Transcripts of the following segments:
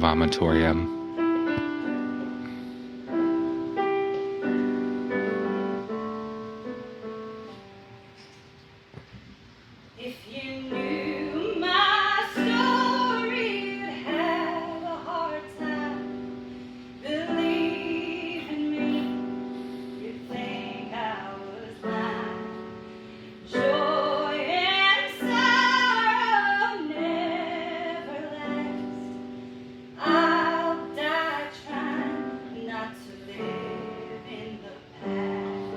vomitorium. If you knew my story, you'd have a hard time believing me. You'd think I was blind. Joy and sorrow never last. I'll die trying not to live in the past.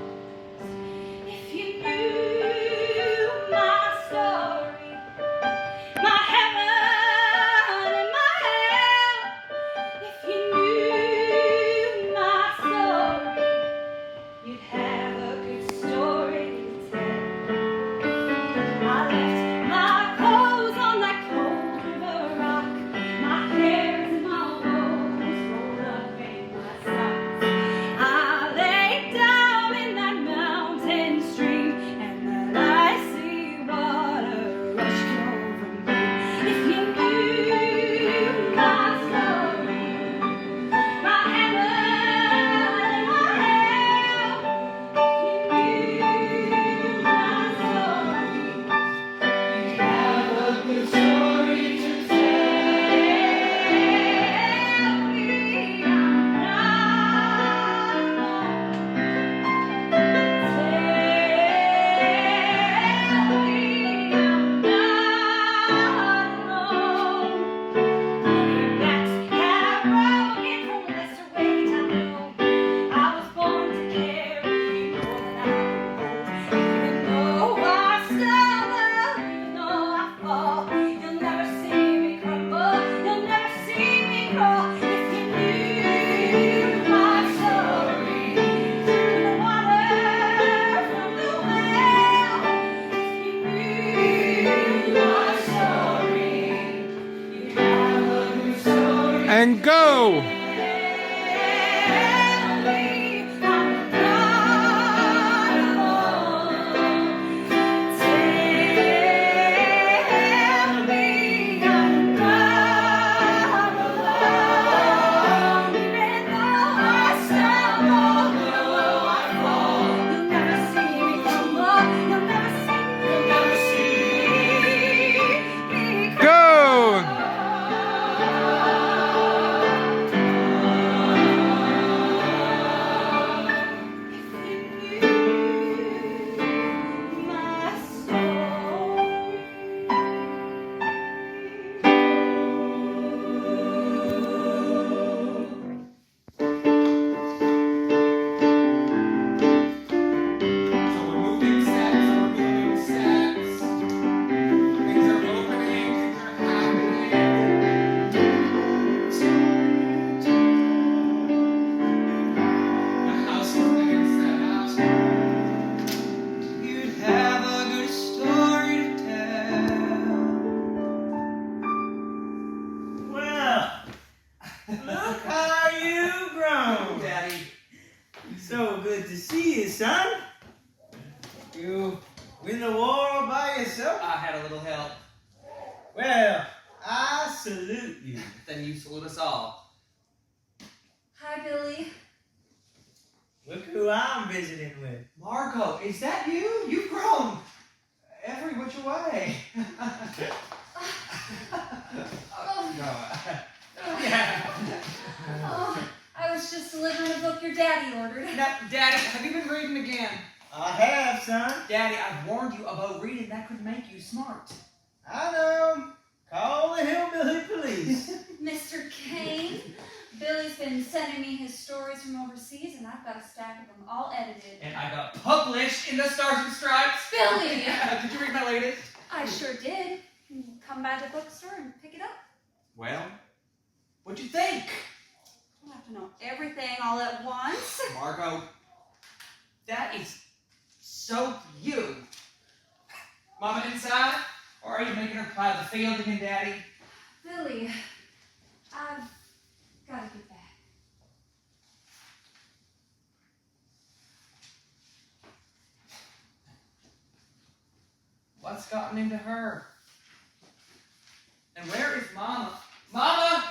If you knew my story, my heaven and my hell, if you knew my story, you'd have a good story to tell. I left my clothes on that cold river rock, my hairs and my woes rolled up in my socks. I lay down in that mountain stream, and then I see water rush over me. If you knew my story, my heaven and my hell, if you knew my story, you'd have a good story to tell. Me I'm not alone. Tell me I'm not alone. Your backs have broken from less weight, I know. I was born to carry more than I can hold. Even though I stumble, even though I fall, you'll never see me crumble, you'll never see me crawl. If you knew my story, through the water, from the well, if you knew my story, you'd have a good story. And go! Go! So we're moving sets. Things are opening, things are happening. The house is getting set up. You'd have a good story to tell. Well, look how you've grown, Daddy. So good to see you, son. You win the war all by yourself? I had a little help. Well, I salute you. Then you salute us all. Hi, Billy. Look who I'm visiting with. Margot, is that you? You've grown every which way. Yeah. Oh, I was just delivering a book your daddy ordered. Now, Daddy, have you been reading again? I have, son. Daddy, I've warned you about reading. That could make you smart. I know. Call the hillbilly police. Mr. Kane, Billy's been sending me his stories from overseas, and I've got a stack of them all edited. And I got published in the Stars and Stripes. Billy! Did you read my latest? I sure did. Come by the bookstore and pick it up. Well, what'd you think? I don't have to know everything all at once. Margot, that is so you. Mama inside? Or are you making her ply the field again, Daddy? Billy, I've got to get back. What's gotten into her? And where is Mama? Mama!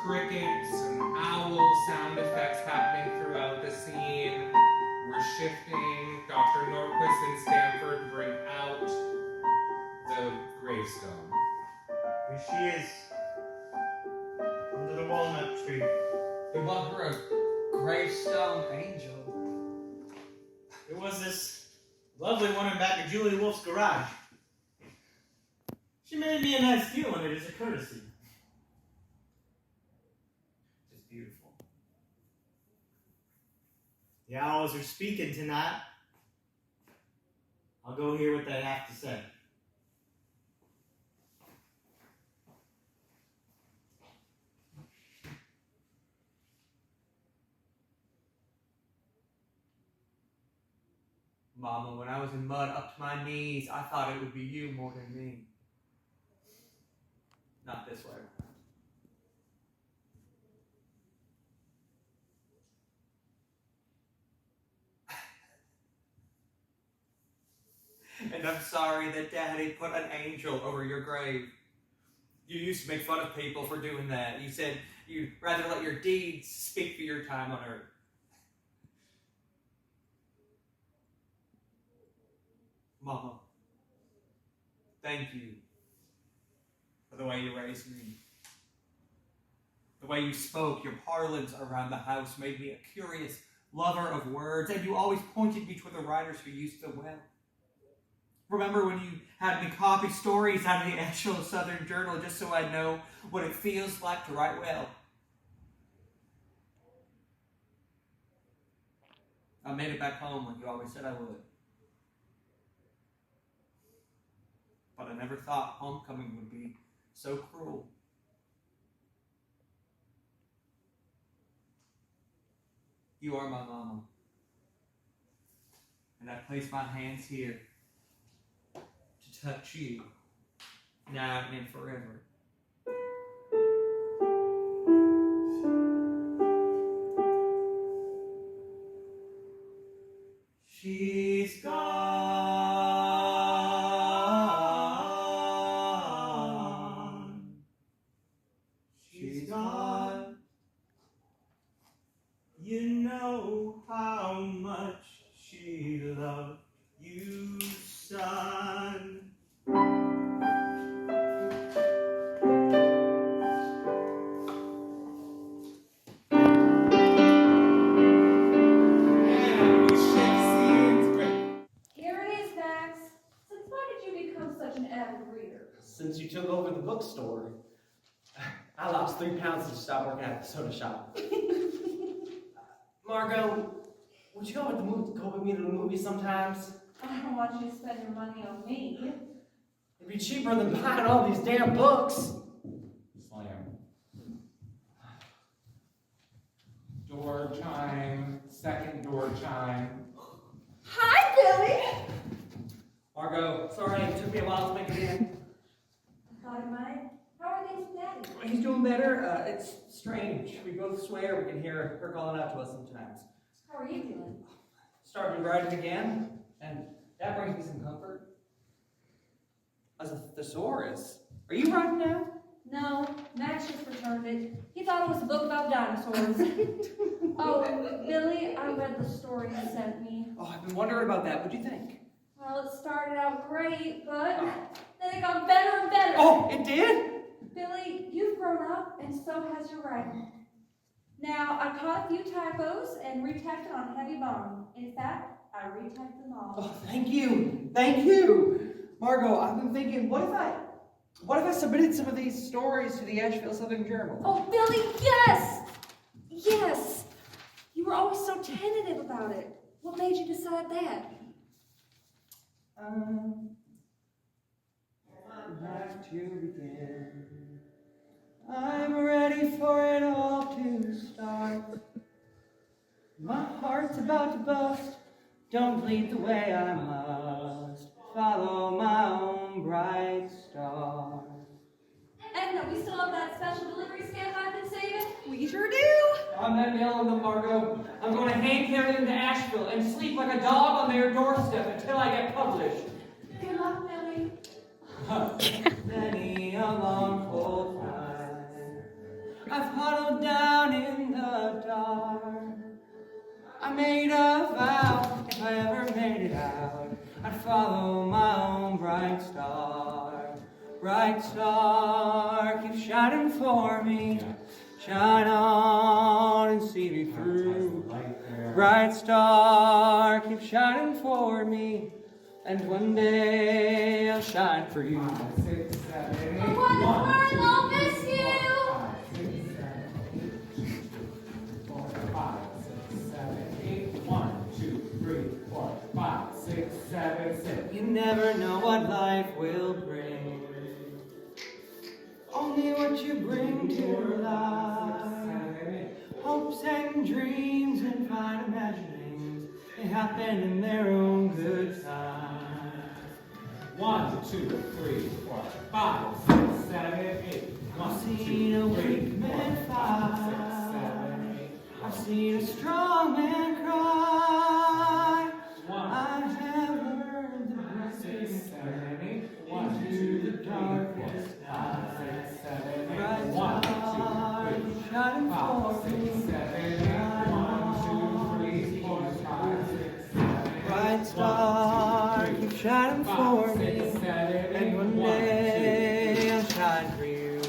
crickets and owl sound effects happening throughout the scene. We're shifting. Dr. Norquist and Stanford bring out the gravestone. Here she is. Under the walnut tree. We bought her a gravestone angel. There was this lovely woman back at Julie Wolf's garage. She made me a nice deal on it as a courtesy. It's beautiful. The owls are speaking tonight. I'll go hear what they have to say. Mama, when I was in mud up to my knees, I thought it would be you more than me. Not this way. And I'm sorry that Daddy put an angel over your grave. You used to make fun of people for doing that. You said you'd rather let your deeds speak for your time on earth. Mama, thank you for the way you raised me. The way you spoke, your parlance around the house made me a curious lover of words, and you always pointed me toward the writers who used them well. Remember when you had me copy stories out of the Asheville Southern Journal just so I know what it feels like to write well? I made it back home like you always said I would. But I never thought homecoming would be so cruel. You are my mama. And I place my hands here to touch you now and forever. She's gone. She's gone. You know how much she loved you, son. And we shift scenes with Here it is, Max. Since when did you become such an avid reader? Since you took over the bookstore, I lost 3 pounds to stop working at the soda shop. Margot, would you go with me to the movies sometimes? I don't want you to spend your money on me. It'd be cheaper than buying all these damn books. slam. Door chime, second door chime. Hi, Billy! Margot, sorry it took me a while to make it in. I thought it might. How are things with Daddy? He's doing better. It's strange. We both swear we can hear her calling out to us sometimes. How are you doing? Started writing again, and that brings me some comfort. As a thesaurus. Are you writing now? No, Max just returned it. He thought it was a book about dinosaurs. Oh, Billy, I read the story you sent me. Oh, I've been wondering about that. What'd you think? Well, it started out great, but then it got better and better. Oh, it did? Billy, you've grown up, and so has your writing. Now, I caught a few typos and retacked it on heavy bottom. In fact, I retacked them all. Oh, thank you. Thank you. Margot, I've been thinking, what if I submitted some of these stories to the Asheville Southern Journal? Oh, Billy, yes! Yes! You were always so tentative about it. What made you decide that? Where to begin? I'm ready for it all to start. My heart's about to bust. Don't bleed the way I must. Follow my own bright star. Edna, we still have that special delivery stamp I've been saving? We sure do! I'm that nail on them, Margot. I'm going to hand carry them to Asheville and sleep like a dog on their doorstep until I get published. Good luck, Billy. Many a long cold time I've huddled down in the dark. I made a vow, if I ever made it out, I'd follow my own bright star. Bright star, keep shining for me. Shine on and see me through. Bright star, keep shining for me. And one day I'll shine for you. 6, 7, 8, I want to burn, I'll miss you. 4, 5, 6, 7, 8. 1, 2, 3, 4, 5, 6, 7, 6. You never know what life will bring. Only what you bring to your life. Hopes and dreams and fine imaginings, they happen in their own good time. 1, 2, 3, 4, 5, 6, 7, 8. I've seen a weak man 6, fight. 7, 8. I've seen a strong man cry. 1, I have heard the 6, blessings 7, 8. 1, into 2, the 3, 4, darkest 5, night. 6, 7, 8. Bright 1, star, 2, 3, shining 5, for 6, me. 7, 8. 1, 2, 3, 4, 5, 6, 7, 8. Bright star, keep shining for me. 6, 7, 8. And one 1, 2, day I'll shine for you.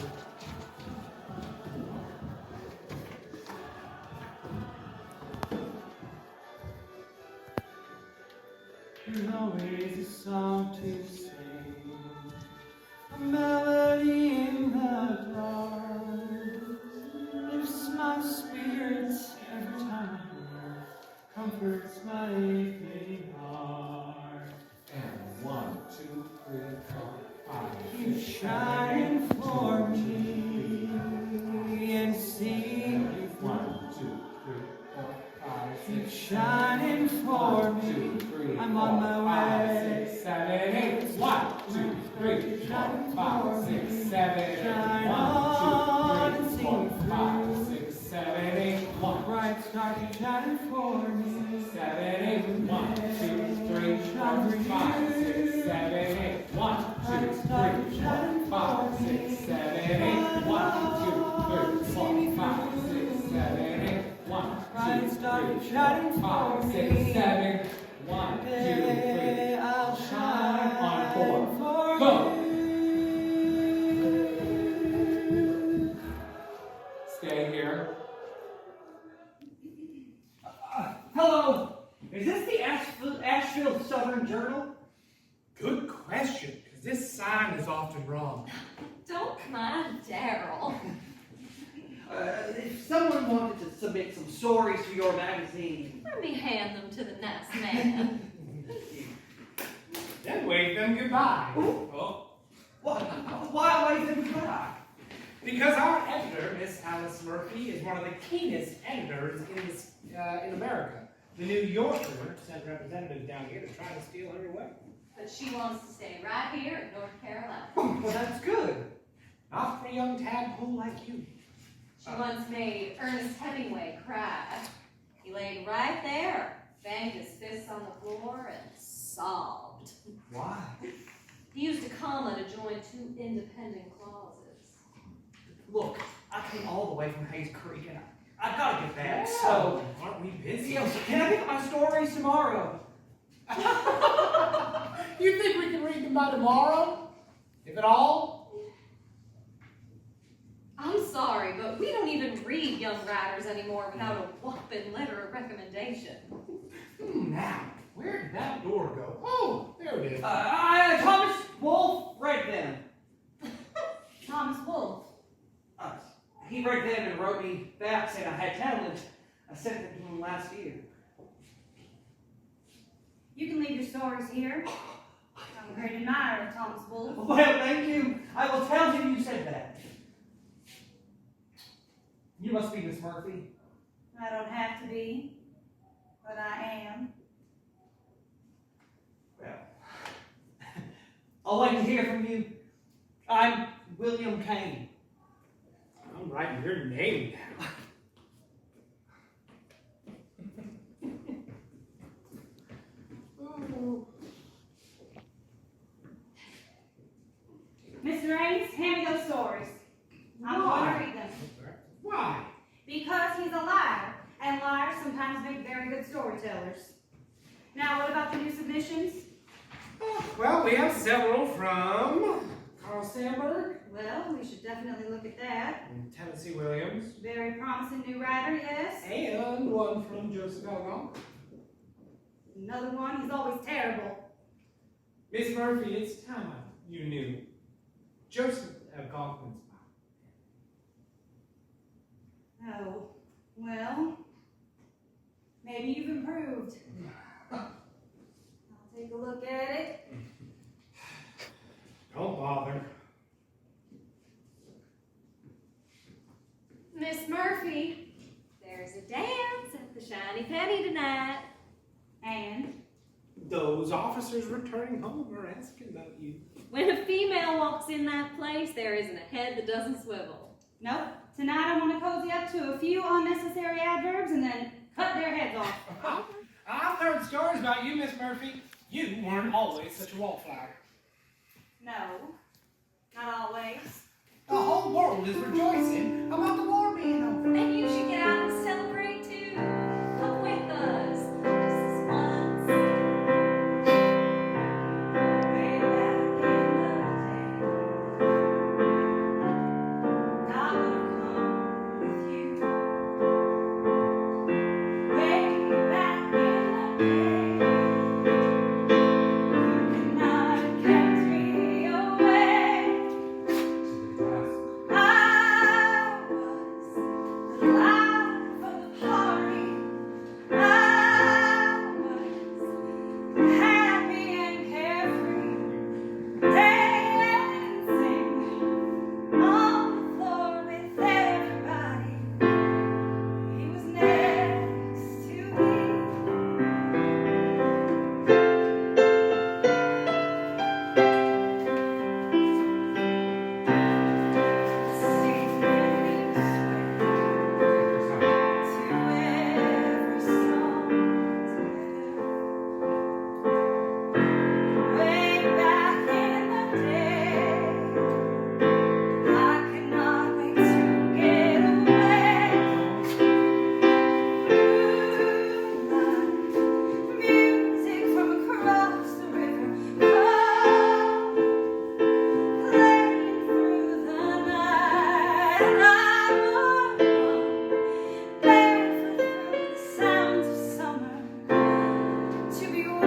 There's always a song to sing, a melody in the dark. Lifts my spirits every time I hear, comforts my aching heart. And 1, 2, 3, 4, 5. Keep shining for me and see. 1, 2, 3, 4, 5, 6. Keep shining for me. 2, 3, I'm 4, on my 5, way. 6, 7, 8. 1, 2, 3, 4, 5, 6, 7, 8. Shine 1, on 2, and 3, see 4, me 5, through. 6, 7, 8. 1, Bright star, keep shining for me. 7, 8. 1, 2, 3, 4, 5, 6, 7, 8. 1, 2, 3, 4, 5, 6, 7, 8. 1, 2, 3, 4, 5, 6, 7, 8. 1, Bright 2, star, 3, keep shining 4, for 5, me. 6, 7. 1, 2, 3. Day I'll shine on 4. for Go. you. Stay here. Hello, is this the Ashfield Southern Journal? Good question, because this sign is often wrong. Don't mind Daryl. If someone wanted to submit some stories for your magazine, Let me hand them to the next man. Then wave them goodbye. Oh, why wait them goodbye? Because our editor, Miss Alice Murphy, is one of the keenest editors in America. The New Yorker sent representatives down here to try to steal her away. But she wants to stay right here in North Carolina. Well, that's good. Not for a young tadpole like you. She once made Ernest Hemingway cry. He laid right there, banged his fists on the floor, and sobbed. Why? He used a comma to join two independent clauses. Look, I came all the way from Hayes Creek, and I gotta get back. So, So, aren't we busy? can I pick up my stories tomorrow? You think we can read them by tomorrow? If at all? I'm sorry, but we don't even read young writers anymore without a whopping letter of recommendation. Now, where did that door go? Oh, there it is. Thomas Wolfe read them. Thomas Wolfe. He read them and wrote me back saying I had talent. I sent them to him last year. You can leave your stories here. I'm a great admirer of Thomas Wolfe. Well, thank you. I will tell him you said that. You must be Miss Murphy. I don't have to be, but I am. Well, I'll wait to hear from you. I'm William Kane. I'm writing your name down. Mr. Raines, hand me those stories. I'm going to read them. sometimes make very good storytellers. Now, what about the new submissions? Well, we have several from Carl Sandburg Well, we should definitely look at that. and Tennessee Williams, Very promising new writer, yes. and one from Joseph Elgon. Another one, he's always terrible. Miss Murphy, it's time you knew Joseph Elgon's Oh, well, maybe you've improved. I'll take a look at it. Don't bother. Miss Murphy, there's a dance at the Shiny Penny tonight. And Those officers returning home are asking about you. When a female walks in that place, there isn't a head that doesn't swivel. nope, tonight I want to cozy up to a few unnecessary adverbs and then cut their heads off. I've heard stories about you, Miss Murphy. You weren't always such a wallflower. No, not always. The whole world is rejoicing about the war being over. And you should get out and celebrate too. Come with us. Just this once. Way back in the day, I would come with you. Way back in the day, you could not have kept me away. I was the life of the party. I was happy and carefree, dancing on the floor with everybody. He was next to me. Music from across the river, playing through the night, and I would run barefoot through the sounds of summer to be with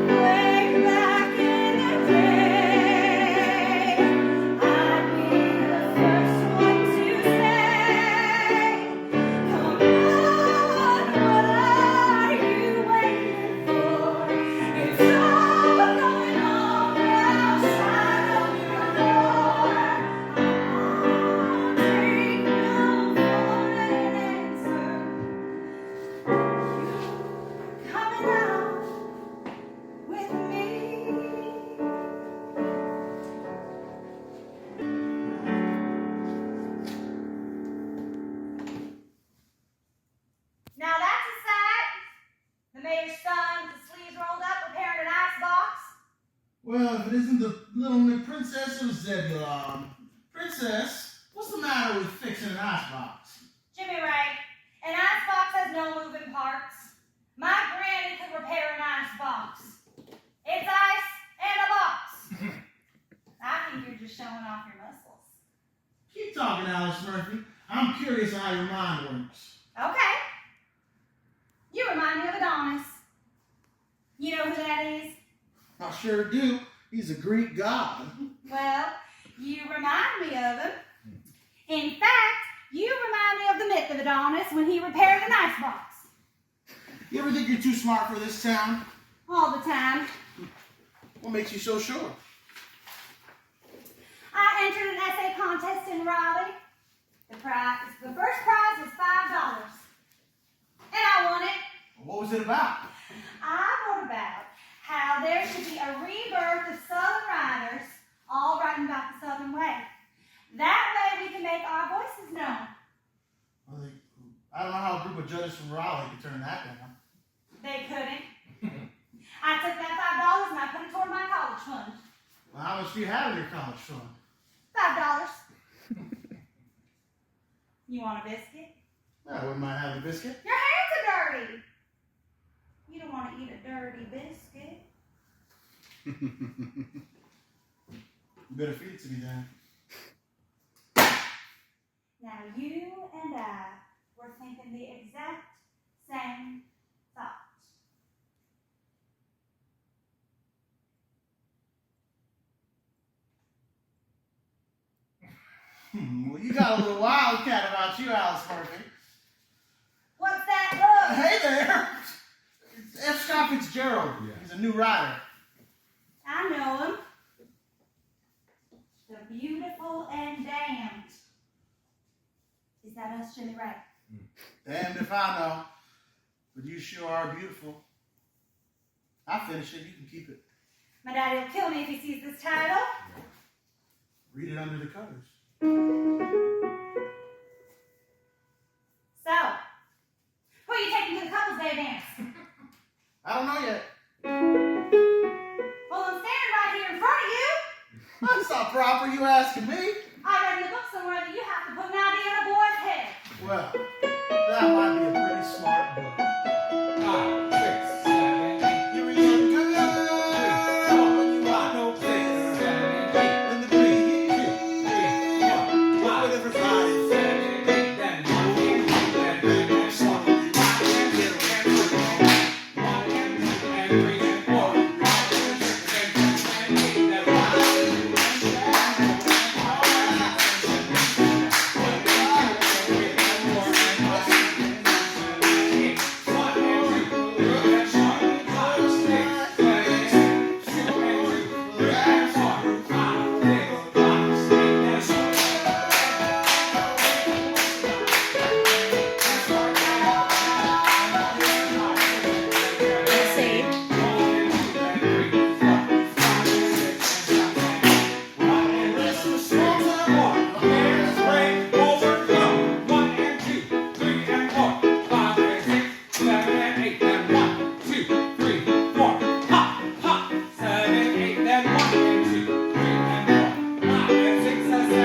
Way back in the day, I'd be the first one to say, come on, what are you waiting for? It's all going on outside of your door. Take no for an answer. You're coming out with me. Now that's a sight. The mayor's son with the sleeves rolled up preparing an ice box. Well, if it isn't the little princess of Zebulon. Princess, what's the matter with fixing an icebox? Jimmy Ray, an ice box has no moving parts. My granny could repair an ice box. It's ice and a box. I think you're just showing off your muscles. Keep talking, Alice Murphy. I'm curious how your mind works. Okay. You remind me of Adonis. You know who that is? I sure do. He's a Greek god. Well, you remind me of him. In fact, you remind me of the myth of Adonis when he repaired an ice box. You ever think you're too smart for this town? All the time. What makes you so sure? I entered an essay contest in Raleigh. The first prize was $5. And I won it. What was it about? I wrote about how there should be a rebirth of Southern writers, all writing about the Southern way. That way we can make our voices known. Well, I don't know how a group of judges from Raleigh could turn that down. They couldn't. I took that $5 and I put it toward my college fund. Well, how much do you have in your college fund? $5. You want a biscuit? I wouldn't mind having a biscuit. Your hands are dirty. You don't want to eat a dirty biscuit. You better feed it to me then. Now you and I were thinking the exact same thought. Well, you got a little wildcat about you, Alice Murphy. What's that look? Hey there! It's F. Scott Fitzgerald. Yeah. He's a new writer. I know him. The beautiful and damned. Is that us, Jimmy Ray? Damned if I know. But you sure are beautiful. I'll finish it. You can keep it. My daddy will kill me if he sees this title. Read it under the covers. So, who are you taking to the couple's day dance? I don't know yet. Well, I'm standing right here in front of you. That's not proper. You asking me? I read in the book somewhere that you have to put an idea in a boy's head. Well, that might be a pretty smart book. 5, 6, 7, 8. You read good when you want no 6, 7, 8. in the breeze. 2, 3, 4, 5, 6, 7, 8. Then 1, 2, then 3, then 4. 5, and 6, and 7, 1, and 2, and 3, and 4. 5, and 6, and 7, and 8. Then 5, and 6, and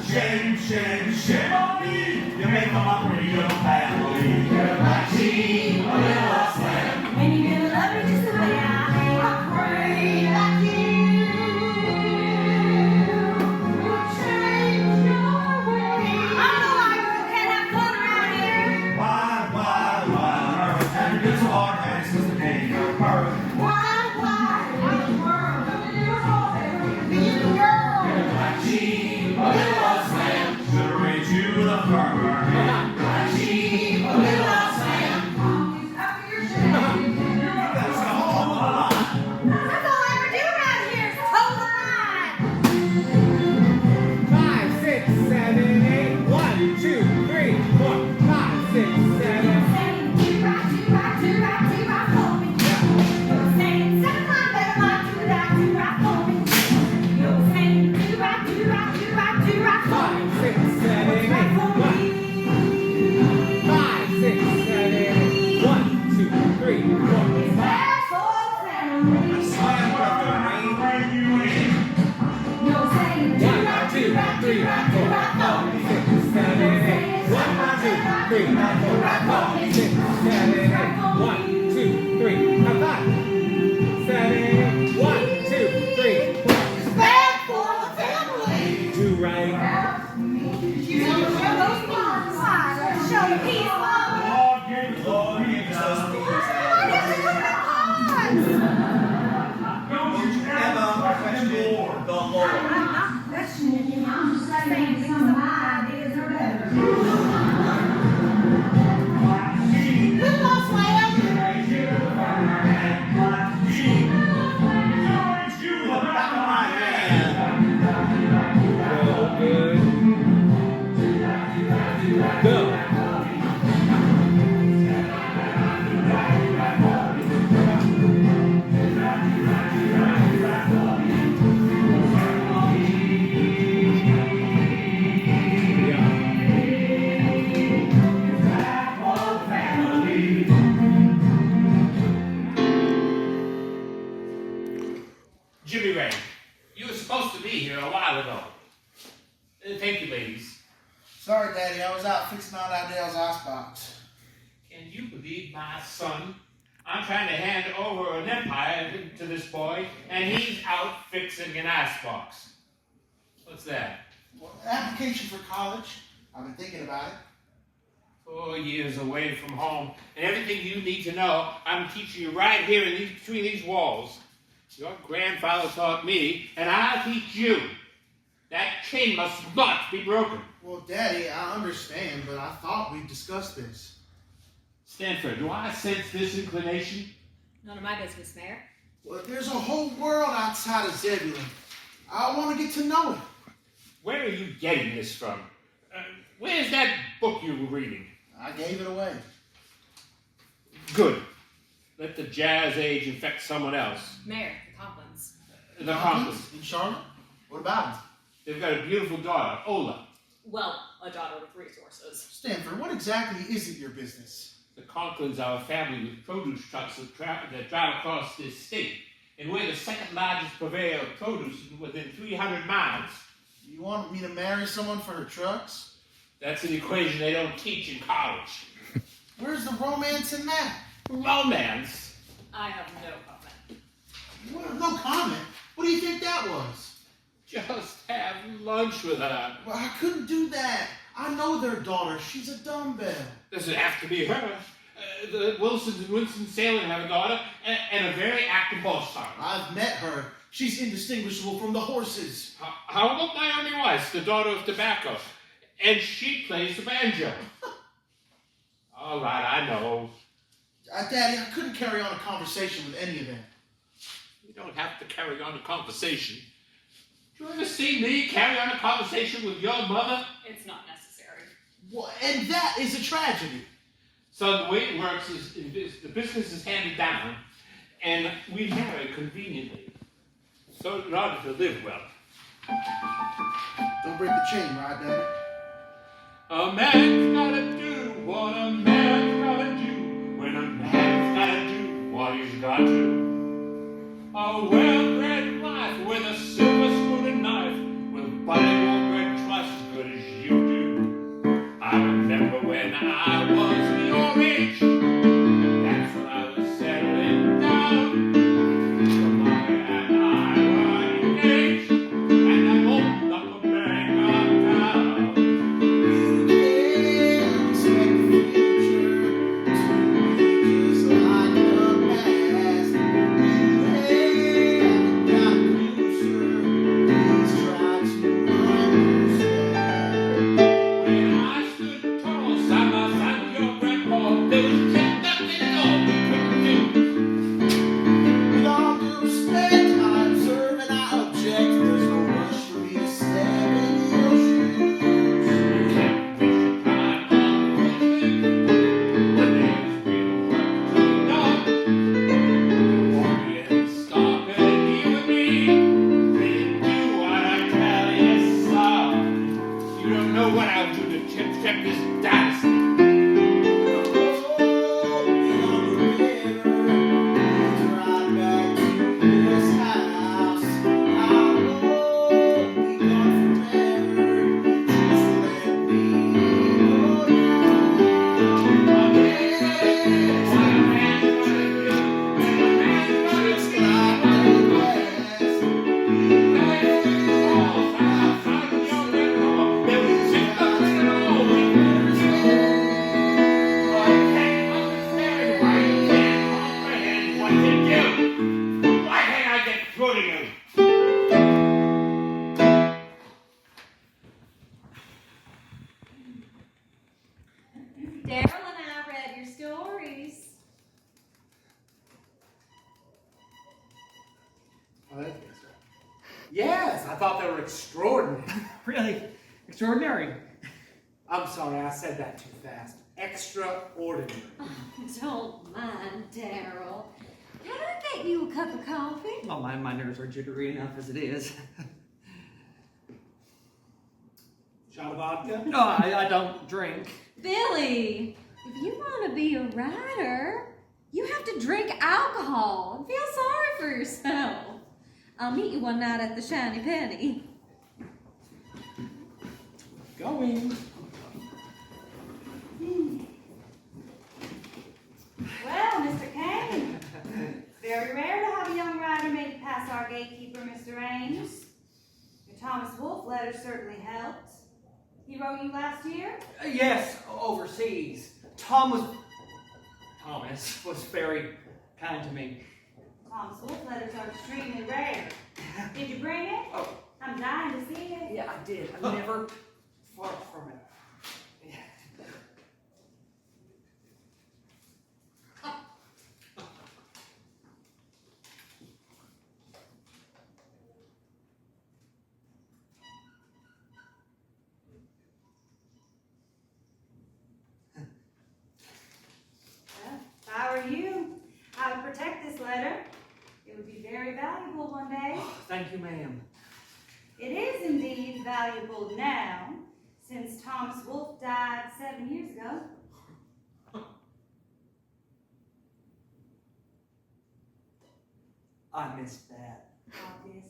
'Shame, shame, shame on me. make them up for your family. You're my cheap little slam. And you're gonna love me just the way I pray that you will change your ways. I'm the white girl who can't have fun around here. Why? And it's so hard, man. It's just a day. Why, I'm world, you're all there. Be the girl. My cheap little slam. Should raise you the farmer. My cheap little slam. Always after your shame. That's all a lot. That's all I ever do around here is toe the line. 5, 6, 7, 8. 1, 2, 3, 4, 5, 6, 7. Saying do right for me. You're saying 7 times better like do right for me. You're saying do right for me. 5, 6, 7, 8. Right for 1, me. 5, 6, 7, 8. 1, 2, 3, 4, It's 5. there for family. Slam with the rain bring you in. You're saying do 1, right 2, 3, 4, 5, 6, 7, 8. 1, 2, 3, 4, 5, 6, 7, 8. 1, 2, 3, 5, 7, 8. 1, 2, 3, 4. It's bad for the family. 2 right. You know, show those bonds. Show the peace, love. Lord, give us Why did you put the bonds? Don't you ever question the Lord. I'm not questioning you. I'm just saying because of my ideas are better. We lost my Go good. Go. Jimmy Ray, you were supposed to be here a while ago. Thank you, ladies. Sorry, Daddy, I was out fixing out Adele's icebox. Can you believe my son? I'm trying to hand over an empire to this boy, and he's out fixing an icebox. What's that? Well, application for college. I've been thinking about it. 4 years away from home, and everything you need to know, I'm teaching you right here between these walls. Your grandfather taught me, and I'll teach you. That chain must not be broken. Well, Daddy, I understand, but I thought we discussed this. Stanford, do I sense this inclination? None of my business, Mayor. Well, there's a whole world outside of Zebulon. I want to get to know it. Where are you getting this from? Where's that book you were reading? I gave it away. Good. Let the jazz age infect someone else. Mayor, the Conklins. The Conklins. In Charlotte? What about them? They've got a beautiful daughter, Ola. Well, a daughter with resources. Stanford, what exactly isn't your business? The Conklins are a family with produce trucks that drive across this state. And we're the second largest purveyor of produce within 300 miles. You want me to marry someone for her trucks? That's an equation they don't teach in college. Where's the romance in that? Romance? I have no comment. Well, no comment. What do you think that was? Just have lunch with her. Well, I couldn't do that. I know their daughter. She's a dumbbell. Doesn't have to be her. The Wilsons and Winston-Salem have a daughter and a very active boss son. I've met her. She's indistinguishable from the horses. How about Naomi Weiss, the daughter of tobacco? And she plays the banjo. All right, I know. Daddy, I couldn't carry on a conversation with any of them. You don't have to carry on a conversation. Do you ever see me carry on a conversation with your mother? It's not necessary. Well, and that is a tragedy. So the way it works is the business is handed down, and we marry conveniently. So in order to live well. Don't break the chain, right, Daddy? A man's gotta do what a man's gotta do when a man's gotta do what he's got to. A well-bred wife with a silver spoon and knife will buy your bread twice as good as you do. I remember know what I'll do to check this dynasty. Daryl and I read your stories. Oh, that's good stuff. Yes, I thought they were extraordinary. Really extraordinary. I'm sorry, I said that too fast. Extraordinary. Don't mind, Daryl. Can I get you a cup of coffee? Oh, my nerves are jittery enough as it is. Shot of vodka? No, I don't drink. Billy, if you want to be a writer, you have to drink alcohol and feel sorry for yourself. I'll meet you one night at the Shiny Penny. Going. Well, Mr. Kane, very rare to have a young writer make it past our gatekeeper, Mr. Ames. Your Thomas Wolfe letter certainly helped. He wrote you last year? Yes, overseas. Thomas was very kind to me. Thomas Wolfe letters are extremely rare. Did you bring it? Oh. I'm dying to see it. Yeah, I did. I never far from it. Well, if I were you, I would protect this letter. It would be very valuable one day. Oh, thank you, ma'am. It is indeed valuable now, since Thomas Wolfe died 7 years ago. I missed that. Obviously.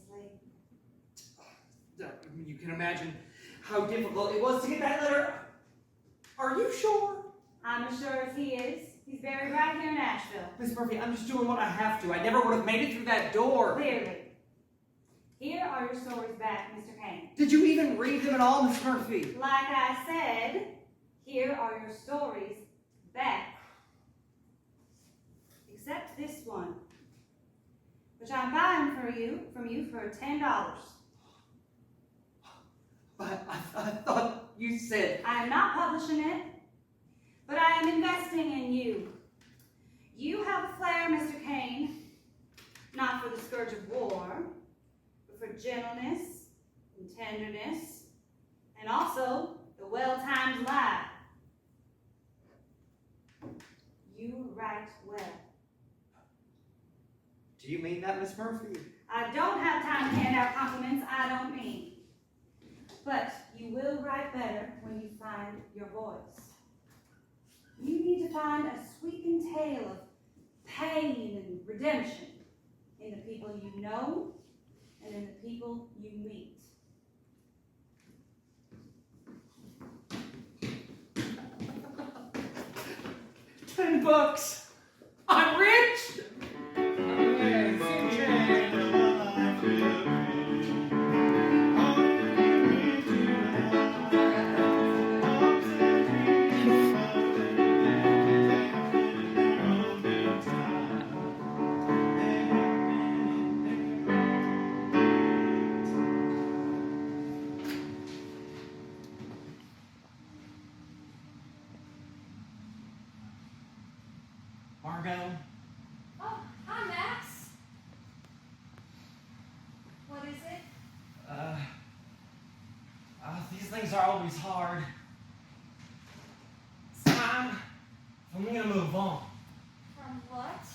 You can imagine how difficult it was to get that letter. Are you sure? I'm as sure as he is. He's buried right here in Asheville. Miss Murphy, I'm just doing what I have to. I never would have made it through that door. Clearly. Here are your stories back, Mr. Kane. Did you even read them at all, Miss Murphy? Like I said, here are your stories back. Except this one, which I'm buying from you for $10. But I thought you said... I am not publishing it, but I am investing in you. You have a flair, Mr. Kane, not for the scourge of war, but for gentleness and tenderness, and also the well-timed lie. You write well. Do you mean that, Miss Murphy? I don't have time to hand out compliments I don't mean. But you will write better when you find your voice. You need to find a sweeping tale of pain and redemption in the people you know and in the people you meet. $10. I'm rich! Margot? Oh, hi, Max. What is it? These things are always hard. It's time for me to move on. From what?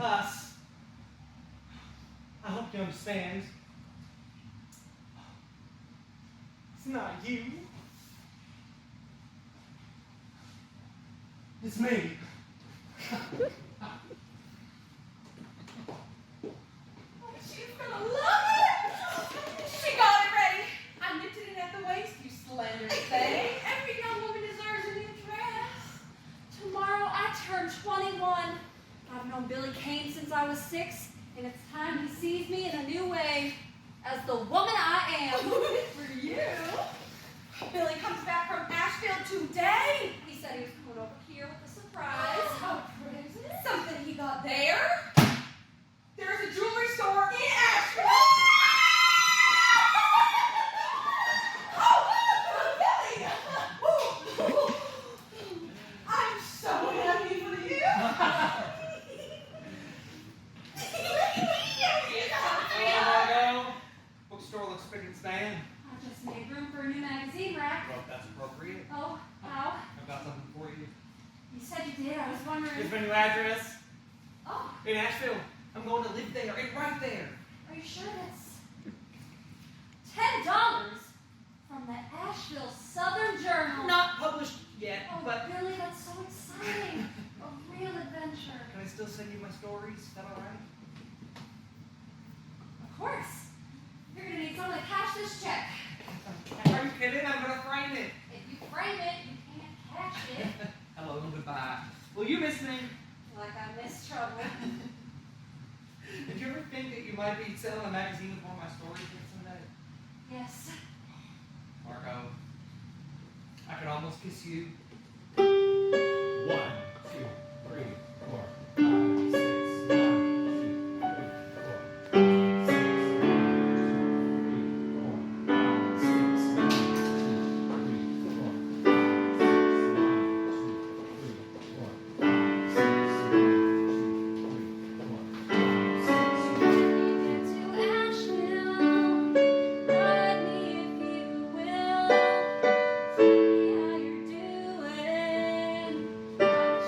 Us. I hope you understand. It's not you. It's me. She's gonna love it! She got it ready. I knitted it at the waist, you slender thing. Every young woman deserves a new dress. Tomorrow I turn 21. I've known Billy Kane since I was 6, and it's time he sees me in a new way as the woman I am. For you. Billy comes back from Asheville today. He said he was coming over here with a surprise. How pretty. Something he got there. There's a jewelry store in Asheville. Oh, Billy! Ooh. I'm so happy for you. Margot, bookstore looks big and stand. I just made room for a new magazine rack. Well, if that's appropriate. Oh, how? I've got something for you. You said you did. I was wondering. Here's my new address. Oh, In Asheville. I'm going to live there. It's right there. are you sure that's $10 from the Asheville Southern Journal? Not published yet, Oh, but Billy, that's so exciting. A real adventure. can I still send you my stories? Is that all right? Of course. You're gonna need someone to cash this check. Are you kidding? I'm gonna frame it. If you frame it, you can't cash it. Hello, goodbye. Will you miss me? Like I missed trouble. Did you ever think that you might be selling a magazine with one of my stories in it someday? Yes. Margot, I could almost kiss you. 1, 2, 3, 4, 5, 6. 1, 2, 3, 4, 6. 'Cause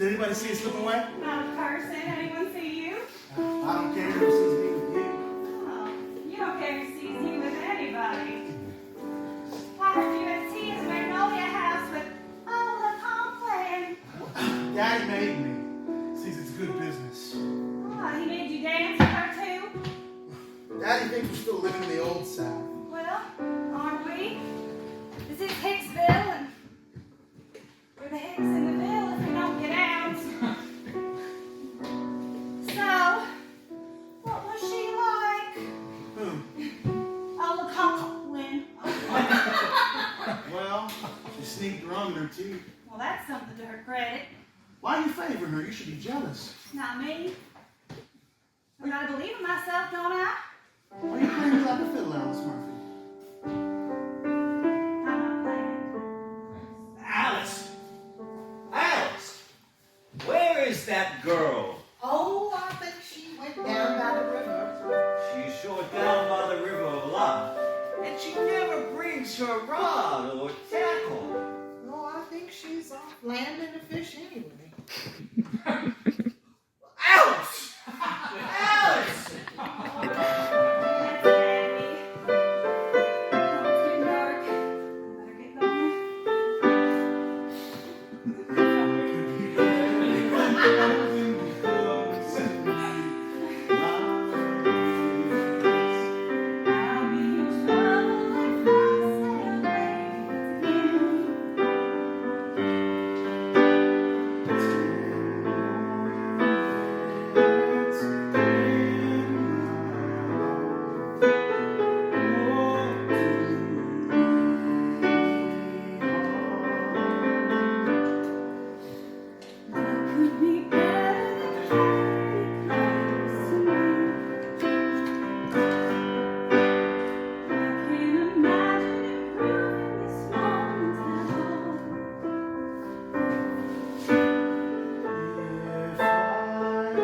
Did anybody see us slip away? Not a person. Anyone see you? I don't care who sees me with you. Oh, you don't care who sees me with anybody. I heard you at tea at the Magnolia House with all the Conklin. Daddy made me. Sees it's good business. Oh, he made you dance with her too? Daddy thinks we're still living in the old South. Well, aren't we? This is Hicksville, and we're the Hicks in the Ville if we don't get out. So, what was she like? Who? Oh, the Conklin. Well, she sneaked her under too. Well, that's something to her credit. Why are you favoring her? You should be jealous. Not me. I gotta believe in myself, don't I? Why are you playing me like a fiddle, Alice Murphy? I'm not playing. Alice! Alice! Where is that girl? Oh, I think she went down by the river. She's sure down by the river a lot. And she never brings her rod or tackle. Oh, I think she's off landing a fish anyway. Alice! Alice! That's Daddy. Oh, it's getting dark. I better get going. I'll be in trouble if I stay away again. Could be better than close to me. I can't imagine improving this moment at all. If I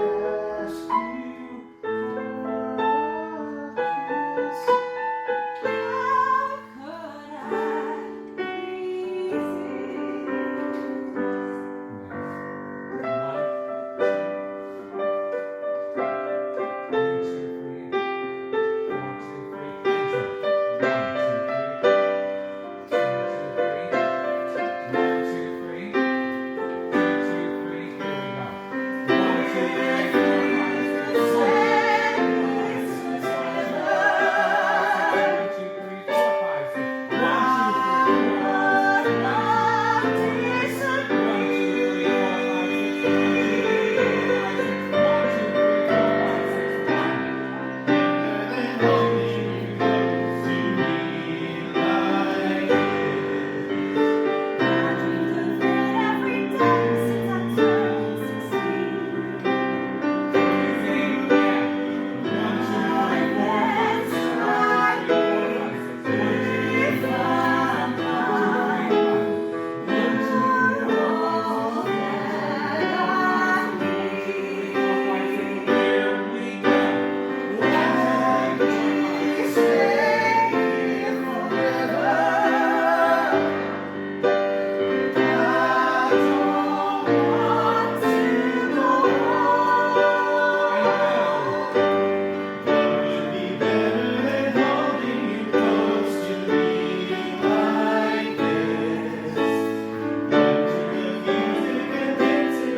ask you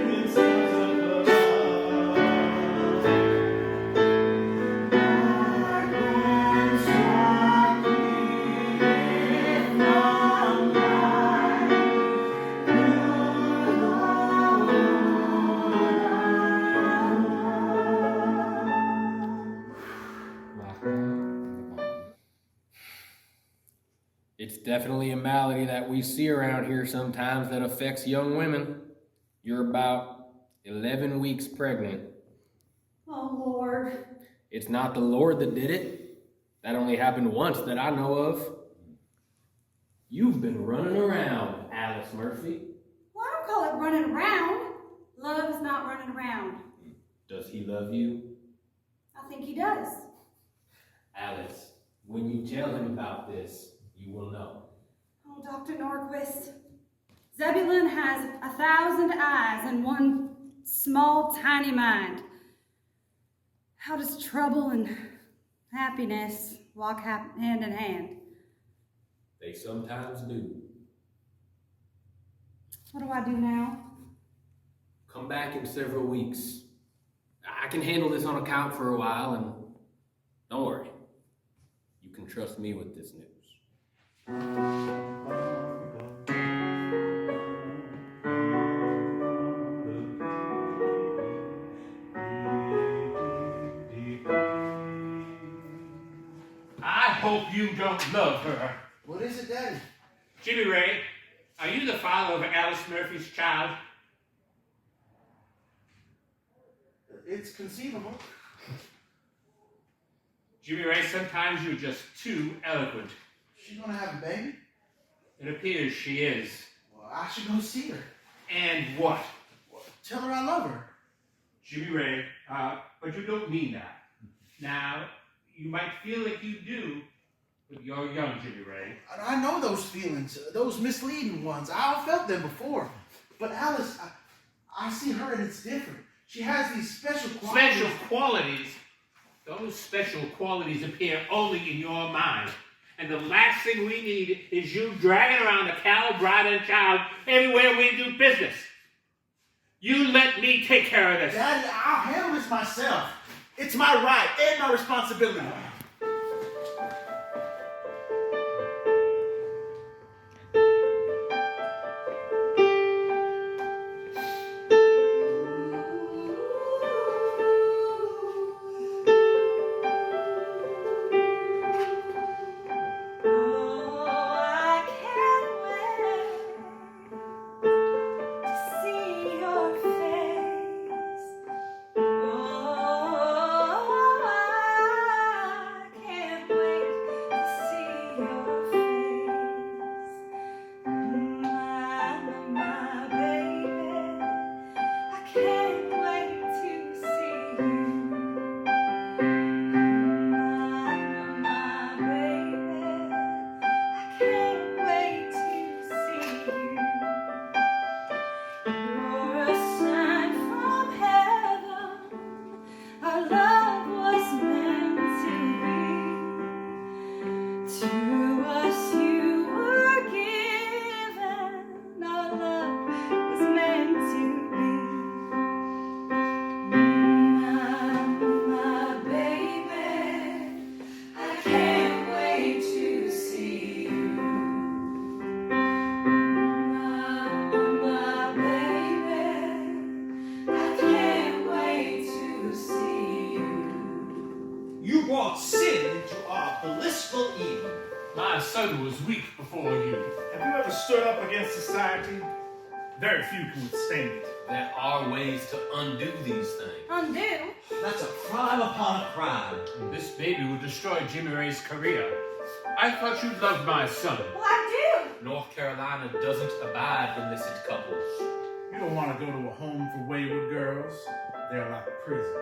for a kiss, How could I resist? It's definitely a malady that we see around here sometimes that affects young women. You're about 11 weeks pregnant. Oh, Lord. It's not the Lord that did it. That only happened once that I know of. You've been running around, Alice Murphy. Well, I don't call it running around. Love is not running around. Does he love you? I think he does. Alice, when you tell him about this, you will know. Oh, Dr. Norquist. Zebulun has 1,000 eyes and one small, tiny mind. How does trouble and happiness walk hand in hand? They sometimes do. What do I do now? Come back in several weeks. I can handle this on account for a while, and don't worry. You can trust me with this news. I hope you don't love her. What is it, Daddy? Jimmy Ray, are you the father of Alice Murphy's child? It's conceivable. Jimmy Ray, sometimes you're just too eloquent. She's gonna have a baby? It appears she is. Well, I should go see her. And what? Tell her I love her. Jimmy Ray, but you don't mean that. Now, you might feel like you do, but you're young, Jimmy Ray. I know those feelings, those misleading ones. I've felt them before. But Alice, I see her and it's different. She has these special qualities. Special qualities? Those special qualities appear only in your mind. And the last thing we need is you dragging around a cow, bride, and child everywhere we do business. You let me take care of this. Daddy, I'll handle this myself. It's my right and my responsibility. You brought sin into our blissful Eden. My son was weak before you. Have you ever stood up against society? Very few can withstand it. There are ways to undo these things. Undo? That's a crime upon a crime. This baby will destroy Jimmy Ray's career. I thought you loved my son. Well, I do. North Carolina doesn't abide illicit couples. You don't want to go to a home for wayward girls. They're like prisons.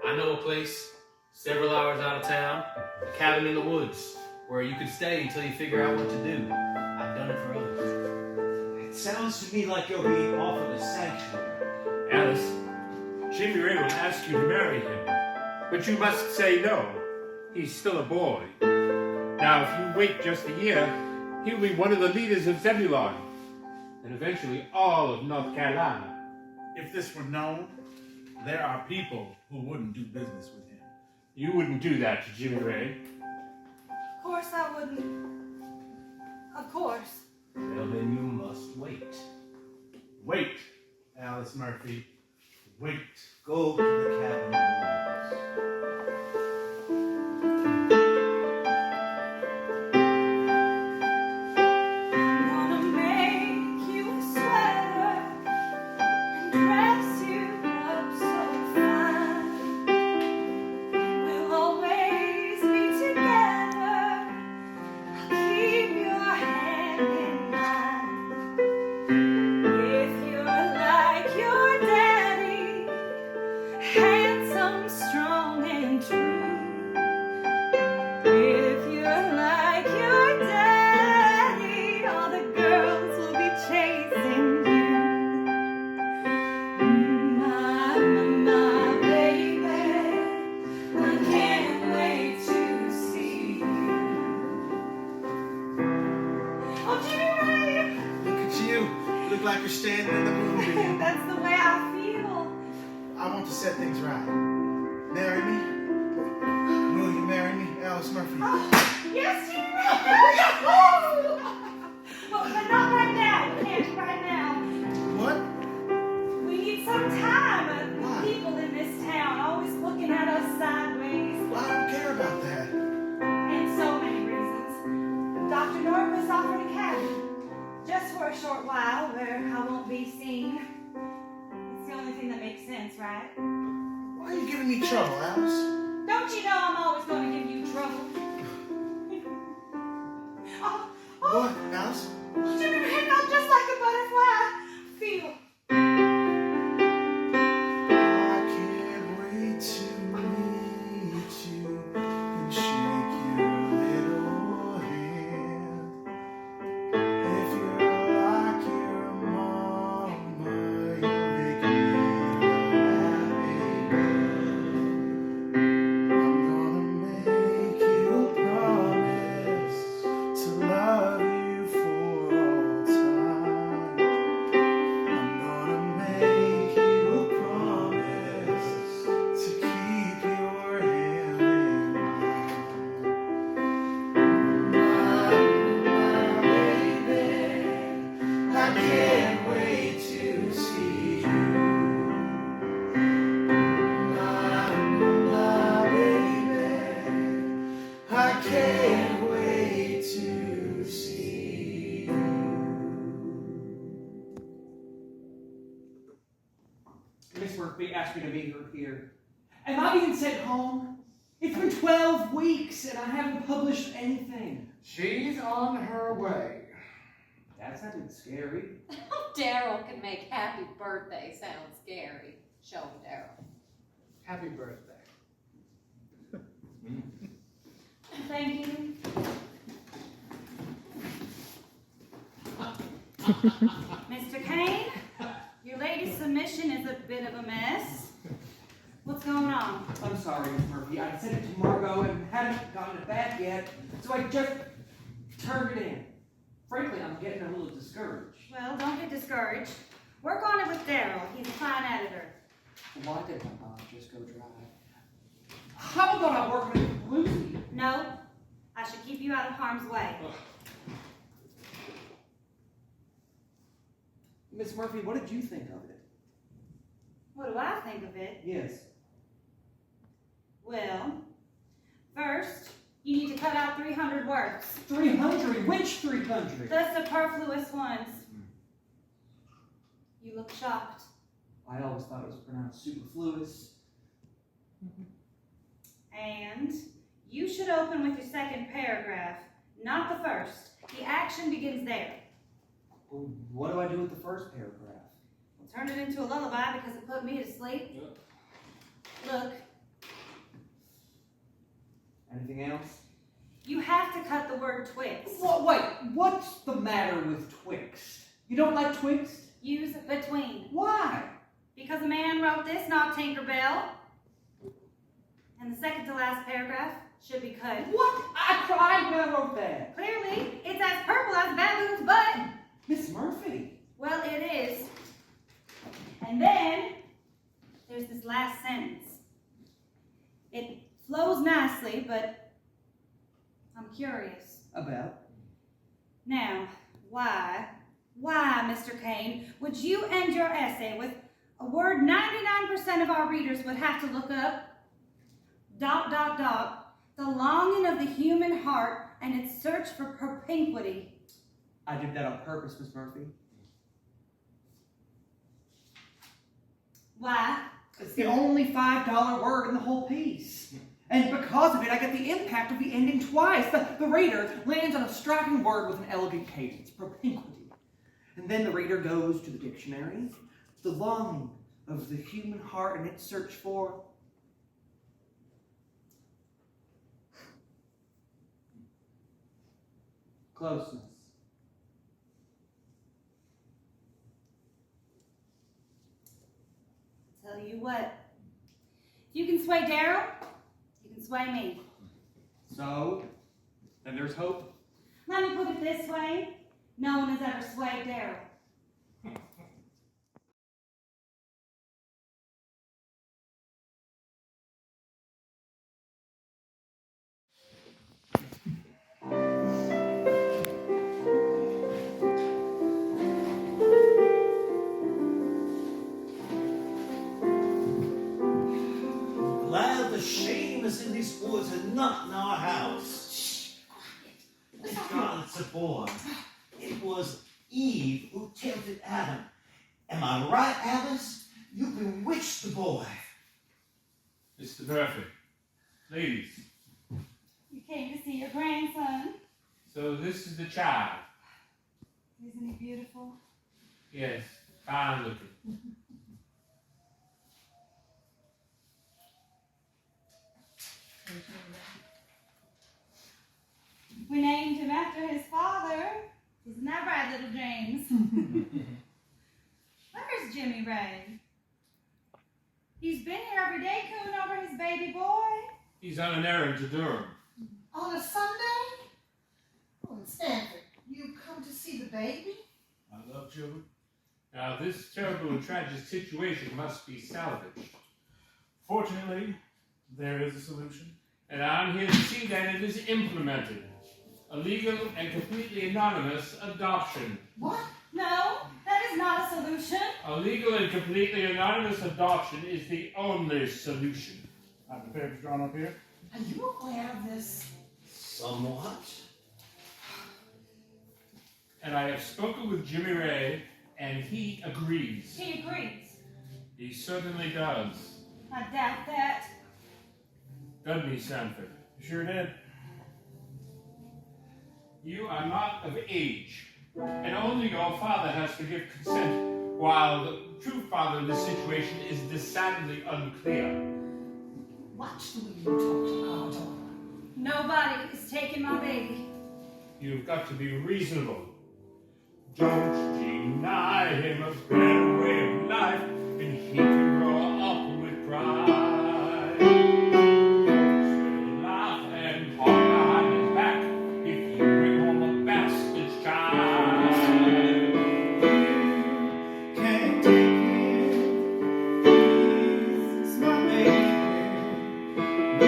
I know a place, several hours out of town, a cabin in the woods, where you could stay until you figure out what to do. I've done it for others. It sounds to me like you're being offered a sanctuary. Alice, Jimmy Ray will ask you to marry him, but you must say no. He's still a boy. Now, if you wait just a year, he'll be one of the leaders of Zebulon, and eventually all of North Carolina. If this were known, there are people who wouldn't do business with him. You wouldn't do that to Jimmy Ray. Of course I wouldn't. Of course. Well, then you must wait. Wait, Alice Murphy. Wait. Go to the cabin in the woods. Gonna make you a sweater and dress you up so fine. We'll always be together. I'll keep your hand in mine. If you're like your daddy, handsome, strong, you look like you're standing in the moonbeam. That's the way I feel. I want to set things right. Marry me? Will you marry me, Alice Murphy? Yes, you will. But not right now. We can't right now. What? We need some time. Why? People in this town always looking at us sideways. Well, I don't care about that. And so many reasons. Dr. Norquist offered a cabin. Just for a short while where I won't be seen. It's the only thing that makes sense, right? Why are you giving me trouble, Alice? Don't you know I'm always going to give you trouble? What, Alice? Did you remember it felt just like a butterfly? Feel. I can't wait to meet you and shake your little hand. If you're like your mama, you'll make me happy. I'm gonna make you a promise to love you for all time. I'm gonna make you a promise to keep your hand in mine. My baby, I can't wait to see you. My baby, I can't wait to see you. Miss Murphy asked me to meet her here. Am I being sent home? It's been 12 weeks and I haven't published anything. She's on her way. That sounded scary. Daryl can make happy birthday sound scary. Show him, Daryl. Happy birthday. Thank you. Mr. Kane, your latest submission is a bit of a mess. What's going on? I'm sorry, Miss Murphy. I sent it to Margot and hadn't gotten it back yet, so I just turned it in. Frankly, I'm getting a little discouraged. Well, don't get discouraged. Work on it with Daryl. He's a fine editor. Why did my mom just go dry? How about I work with Lucy? No, I should keep you out of harm's way. Miss Murphy, what did you think of it? What do I think of it? Yes. Well, first, you need to cut out 300 words. 300? Which 300? The superfluous ones. You look shocked. I always thought it was pronounced superfluous. And you should open with your second paragraph, not the first. The action begins there. Well, what do I do with the first paragraph? We'll turn it into a lullaby because it put me to sleep. Look, Anything else? you have to cut the word Twix. Wait, what's the matter with Twixt? You don't like Twixt? Use between. Why? Because a man wrote this, not Tinkerbell. And the second to last paragraph should be cut. What? I cried when I wrote that. Clearly, it's as purple as a baboon's butt. Miss Murphy. Well, it is. And then, there's this last sentence. It flows nicely, but I'm curious. About? Now, why, Mr. Kane, would you end your essay with a word 99% of our readers would have to look up? ... the longing of the human heart and its search for propinquity. I did that on purpose, Miss Murphy. Why? It's the only $5 word in the whole piece. And because of it, I get the impact of the ending twice. The reader lands on a striking word with an elegant cadence, propinquity. And then the reader goes to the dictionary, the longing of the human heart and its search for closeness. Tell you what, if you can sway Daryl, you can sway me. So, then there's hope. Let me put it this way, no one has ever swayed Daryl. us in these woods and not in our house. Shh, quiet. Regardless of boy, it was Eve who tempted Adam. Am I right, Alice? You bewitched the boy. Mr. Perfect, ladies, You came to see your grandson. so this is the child. Isn't he beautiful? Yes, fine looking. We named him after his father. Isn't that right, little James? Where's Jimmy Ray? He's been here every day cooing over his baby boy. He's on an errand to Durham. On a Sunday? Oh, and Stanford, you come to see the baby? I love children. Now, this terrible and tragic situation must be salvaged. Fortunately, there is a solution. And I'm here to see that it is implemented. A legal and completely anonymous adoption. What? No, that is not a solution. A legal and completely anonymous adoption is the only solution. Have the papers drawn up here? Are you aware of this? Somewhat. And I have spoken with Jimmy Ray, and he agrees. He agrees. He certainly does. I doubt that. Doesn't he, Sanford? You sure did. You are not of age, and only your father has to give consent, while the true father in this situation is decidedly unclear. Watch the way you talk to our daughter. Nobody is taking my baby. You've got to be reasonable. Don't deny him a better way of life, and he can grow up with pride. Don't laugh and talk behind his back if you bring home a bastard's child. Can't take it. It's my baby. You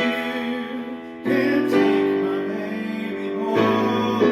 can't take my baby boy.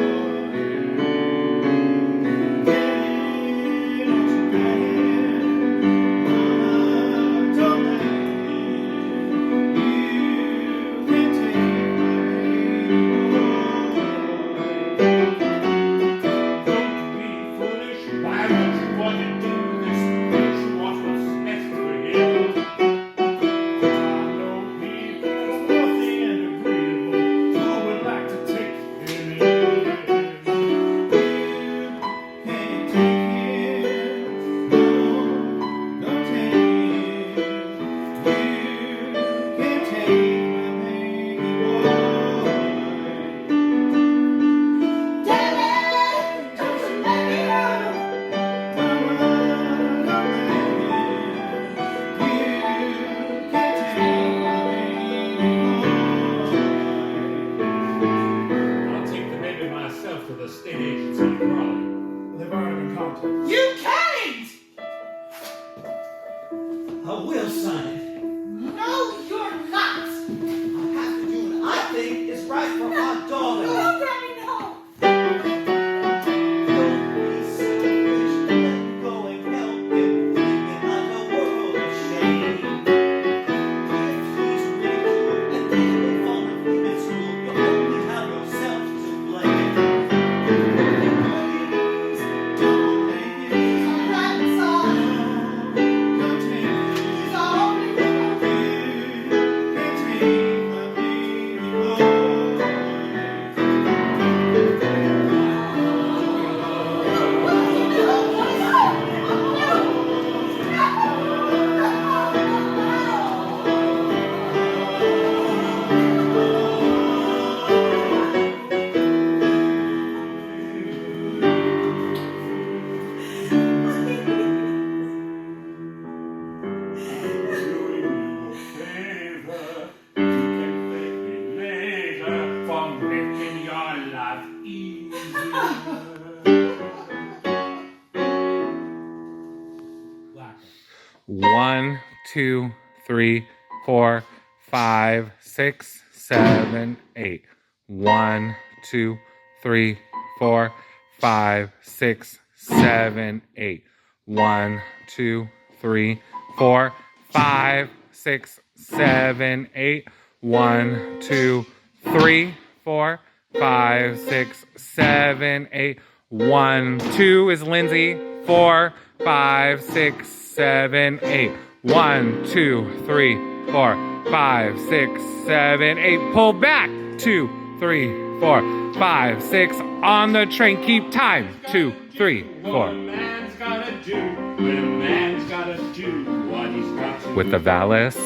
One, two, 3, 4, 5, 6, 7, 8. 1, 2, 3, 4, 5, 6, 7, 8. 1, 2, 3, 4, 5, 6, 7, 8. 1, 2, 3, 4, 5, 6, 7, 8. 1, 2 is Lindsay. 4, 5, 6, 7, 8. 1, 2, 3, 4, 5, 6, 7, 8. Pull back. 2, 3, 4, 5, 6. On the train. Keep time. 2, 3, 4. Man's gotta do when a man's gotta do what he's got to With the Valis.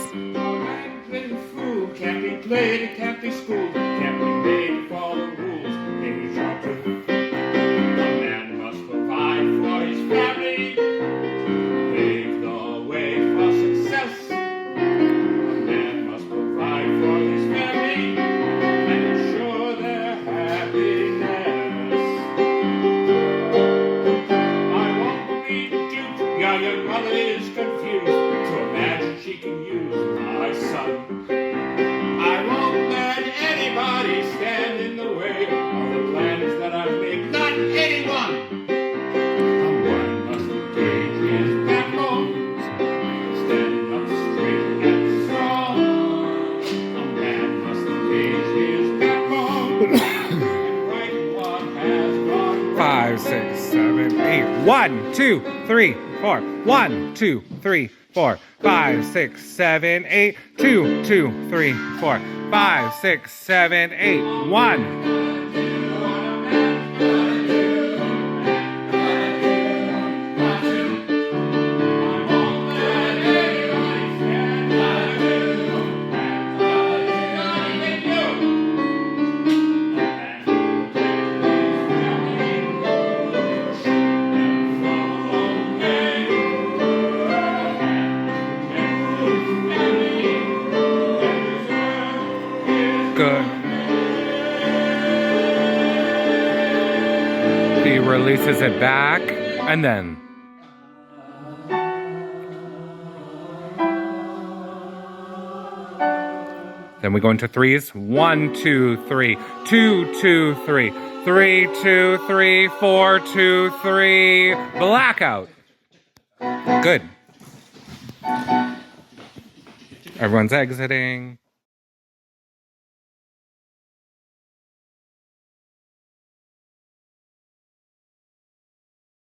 Little fool can't be played, it can't be schooled, can't be made to follow rules. Maybe short to a man must provide for his family, pave the way for success. A man must provide for his family and ensure their happiness. I won't believe you, your young mother is confused to imagine she can use my son. I won't let anybody stand in the way of the plans that I've made. Not anyone. A man must engage his backbone, stand up straight and strong. A man must engage his backbone and right what has gone wrong. 5, 6, 7, 8. 1, 2, 3, 4. 1, 2, 3, 4. 5, 6, 7, 8. 2, 2, 3, 4. 5, 6, 7, 8. 1. Good. He releases it back, and then. Then we go into threes. 1, 2, 3. 2, 2, 3. 3, 2, 3, 4, 2, 3. Blackout. Good. Everyone's exiting.